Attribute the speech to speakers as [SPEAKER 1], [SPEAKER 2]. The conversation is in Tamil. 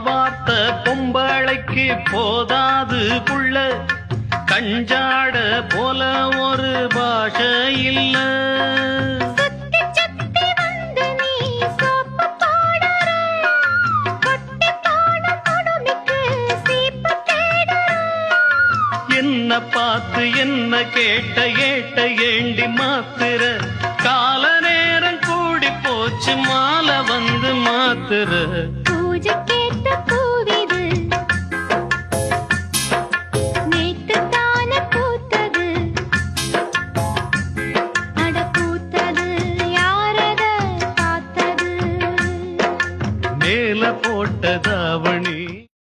[SPEAKER 1] வார்த்த பொம்பளைக்கு போதாது புள்ள கஞ்சாட போல ஒரு பாஷை இல்ல என்ன பார்த்து என்ன கேட்ட ஏட்ட ஏண்டி மாத்துற கால நேரம் கூடி போச்சு மாலை வந்து மாத்துற